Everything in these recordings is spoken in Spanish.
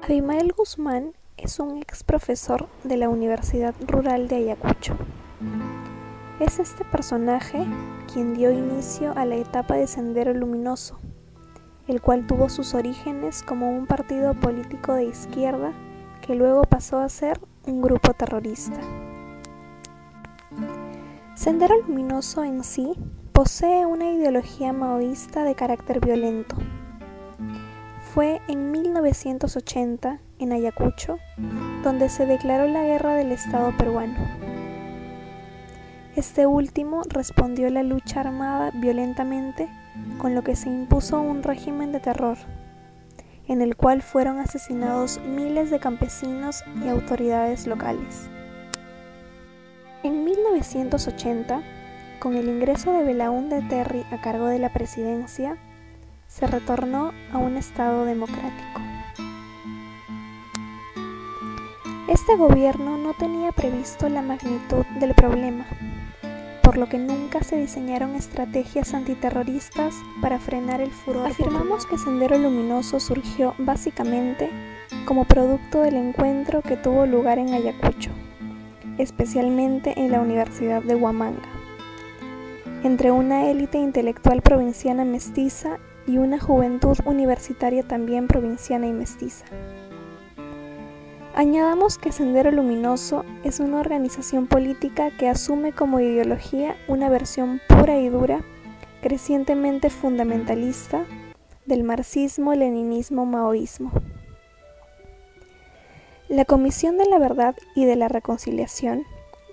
Abimael Guzmán es un ex profesor de la Universidad Rural de Ayacucho. Es este personaje quien dio inicio a la etapa de Sendero Luminoso, el cual tuvo sus orígenes como un partido político de izquierda que luego pasó a ser un grupo terrorista. Sendero Luminoso en sí posee una ideología maoísta de carácter violento. Fue en 1980, en Ayacucho, donde se declaró la guerra del Estado peruano. Este último respondió la lucha armada violentamente, con lo que se impuso un régimen de terror, en el cual fueron asesinados miles de campesinos y autoridades locales. En 1980, con el ingreso de Belaúnde Terry a cargo de la presidencia, se retornó a un Estado democrático. Este gobierno no tenía previsto la magnitud del problema, por lo que nunca se diseñaron estrategias antiterroristas para frenar el furor. Afirmamos que Sendero Luminoso surgió básicamente como producto del encuentro que tuvo lugar en Ayacucho, especialmente en la Universidad de Huamanga, entre una élite intelectual provinciana mestiza y una juventud universitaria también provinciana y mestiza. Añadamos que Sendero Luminoso es una organización política que asume como ideología una versión pura y dura, crecientemente fundamentalista, del marxismo-leninismo-maoísmo. La Comisión de la Verdad y de la Reconciliación,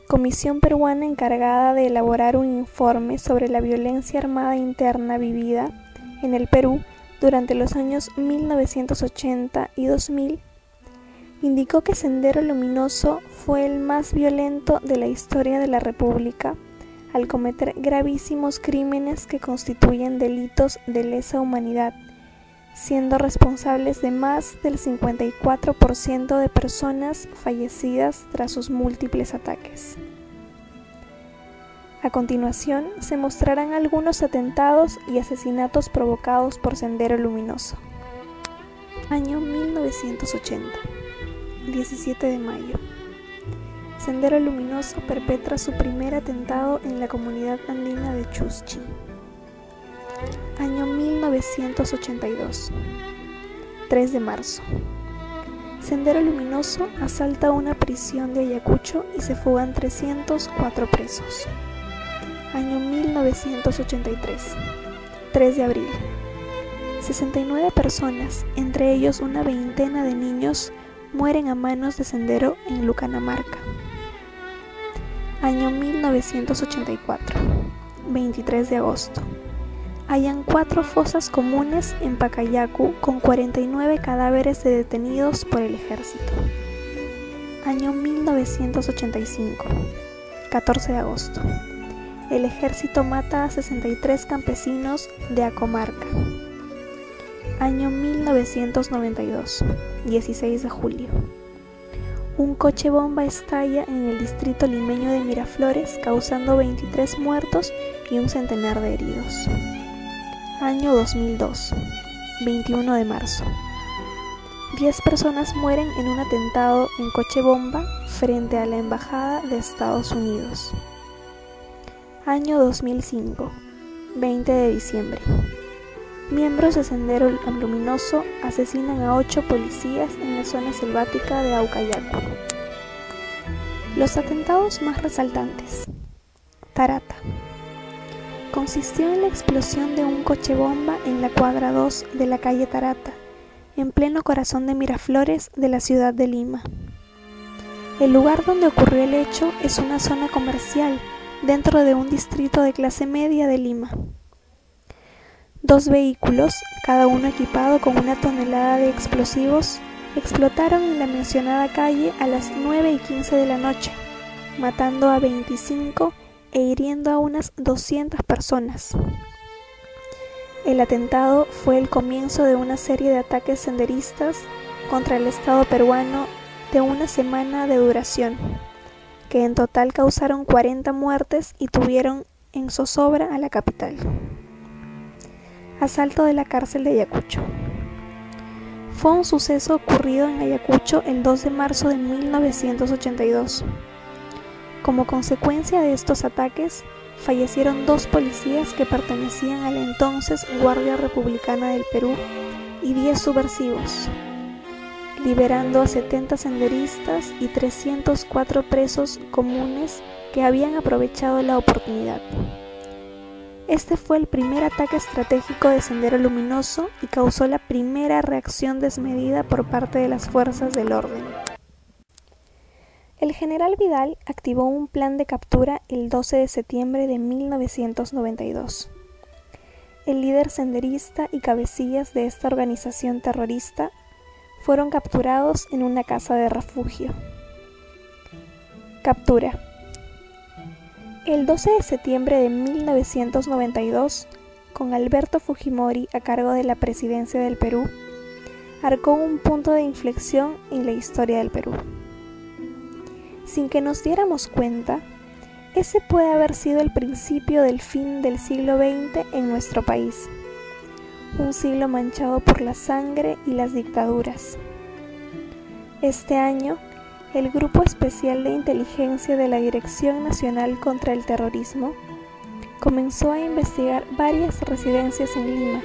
comisión peruana encargada de elaborar un informe sobre la violencia armada interna vivida en el Perú durante los años 1980 y 2000, indicó que Sendero Luminoso fue el más violento de la historia de la República al cometer gravísimos crímenes que constituyen delitos de lesa humanidad, siendo responsables de más del 54% de personas fallecidas tras sus múltiples ataques. A continuación se mostrarán algunos atentados y asesinatos provocados por Sendero Luminoso. Año 1980, 17 de mayo. Sendero Luminoso perpetra su primer atentado en la comunidad andina de Chuschi. Año 1982, 3 de marzo. Sendero Luminoso asalta una prisión de Ayacucho y se fugan 304 presos. Año 1983, 3 de abril. 69 personas, entre ellos una veintena de niños, mueren a manos de Sendero en Lucanamarca. Año 1984, 23 de agosto. Hallan 4 fosas comunes en Pacayacu con 49 cadáveres de detenidos por el ejército. Año 1985, 14 de agosto. El ejército mata a 63 campesinos de Acomarca. Año 1992, 16 de julio. Un coche bomba estalla en el distrito limeño de Miraflores, causando 23 muertos y un centenar de heridos. Año 2002, 21 de marzo. 10 personas mueren en un atentado en coche bomba frente a la Embajada de Estados Unidos. Año 2005, 20 de diciembre. Miembros de Sendero Luminoso asesinan a 8 policías en la zona selvática de Aucayacu. Los atentados más resaltantes. Tarata. Consistió en la explosión de un coche bomba en la cuadra 2 de la calle Tarata, en pleno corazón de Miraflores de la ciudad de Lima. El lugar donde ocurrió el hecho es una zona comercial dentro de un distrito de clase media de Lima. 2 vehículos, cada uno equipado con 1 tonelada de explosivos, explotaron en la mencionada calle a las 9:15 de la noche, matando a 25 e hiriendo a unas 200 personas. El atentado fue el comienzo de una serie de ataques senderistas contra el Estado peruano de una semana de duración, que en total causaron 40 muertes y tuvieron en zozobra a la capital. Asalto de la cárcel de Ayacucho. fue un suceso ocurrido en Ayacucho el 2 de marzo de 1982. Como consecuencia de estos ataques, fallecieron 2 policías que pertenecían a la entonces Guardia Republicana del Perú y 10 subversivos, liberando a 70 senderistas y 304 presos comunes que habían aprovechado la oportunidad. Este fue el primer ataque estratégico de Sendero Luminoso y causó la primera reacción desmedida por parte de las fuerzas del orden. El general Vidal activó un plan de captura el 12 de septiembre de 1992. El líder senderista y cabecillas de esta organización terrorista fueron capturados en una casa de refugio. Captura. El 12 de septiembre de 1992, con Alberto Fujimori a cargo de la presidencia del Perú, marcó un punto de inflexión en la historia del Perú. Sin que nos diéramos cuenta, ese puede haber sido el principio del fin del siglo XX en nuestro país, un siglo manchado por la sangre y las dictaduras. Este año, el Grupo Especial de Inteligencia de la Dirección Nacional contra el Terrorismo comenzó a investigar varias residencias en Lima,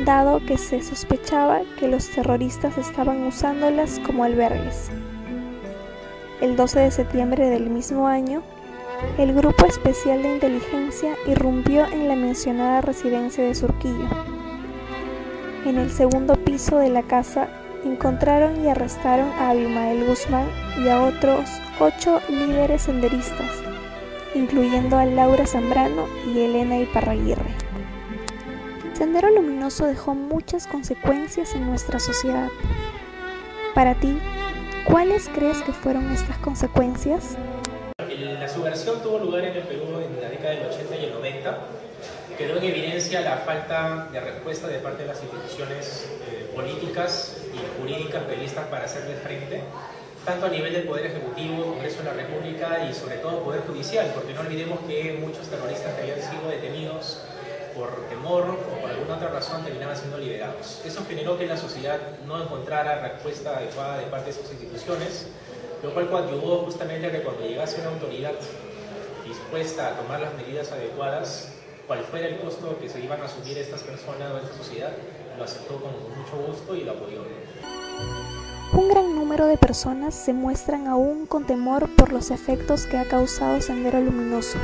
dado que se sospechaba que los terroristas estaban usándolas como albergues. El 12 de septiembre del mismo año, el Grupo Especial de Inteligencia irrumpió en la mencionada residencia de Surquillo. En el segundo piso de la casa encontraron y arrestaron a Abimael Guzmán y a otros 8 líderes senderistas, incluyendo a Laura Zambrano y Elena Iparraguirre. Sendero Luminoso dejó muchas consecuencias en nuestra sociedad. Para ti, ¿cuáles crees que fueron estas consecuencias? La subversión tuvo lugar en el Perú en la década del 80 y el 90. Quedó en evidencia la falta de respuesta de parte de las instituciones políticas y jurídicas previstas para hacerle frente, tanto a nivel del Poder Ejecutivo, Congreso de la República y sobre todo Poder Judicial, porque no olvidemos que muchos terroristas que habían sido detenidos por temor o por alguna otra razón terminaban siendo liberados. Eso generó que la sociedad no encontrara respuesta adecuada de parte de sus instituciones, lo cual coadyuvó justamente a que cuando llegase una autoridad dispuesta a tomar las medidas adecuadas, cual fuera el costo que se iban a asumir estas personas o esta sociedad, lo aceptó con mucho gusto y lo apoyó. Un gran número de personas se muestran aún con temor por los efectos que ha causado Sendero Luminoso.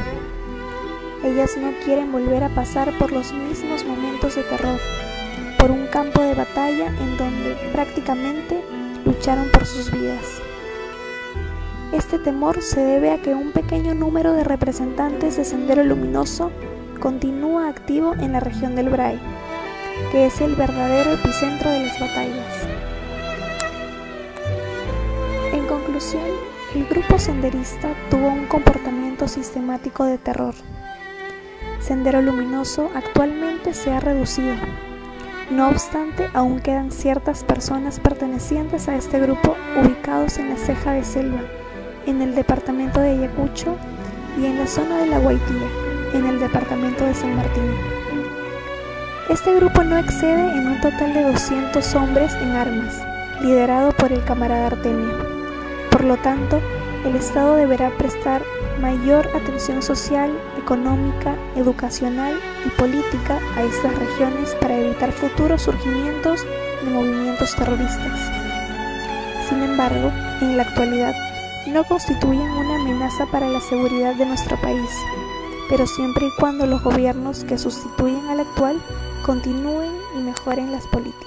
Ellas no quieren volver a pasar por los mismos momentos de terror, por un campo de batalla en donde prácticamente lucharon por sus vidas. Este temor se debe a que un pequeño número de representantes de Sendero Luminoso continúa activo en la región del Bray, que es el verdadero epicentro de las batallas. En conclusión, el grupo senderista tuvo un comportamiento sistemático de terror. Sendero Luminoso actualmente se ha reducido. No obstante, aún quedan ciertas personas pertenecientes a este grupo ubicados en la Ceja de Selva, en el departamento de Ayacucho, y en la zona de La Guaitía, en el departamento de San Martín. Este grupo no excede en un total de 200 hombres en armas, liderado por el camarada Artemio. Por lo tanto, el Estado deberá prestar mayor atención social, económica, educacional y política a estas regiones para evitar futuros surgimientos de movimientos terroristas. Sin embargo, en la actualidad, no constituyen una amenaza para la seguridad de nuestro país, pero siempre y cuando los gobiernos que sustituyen al actual continúen y mejoren las políticas.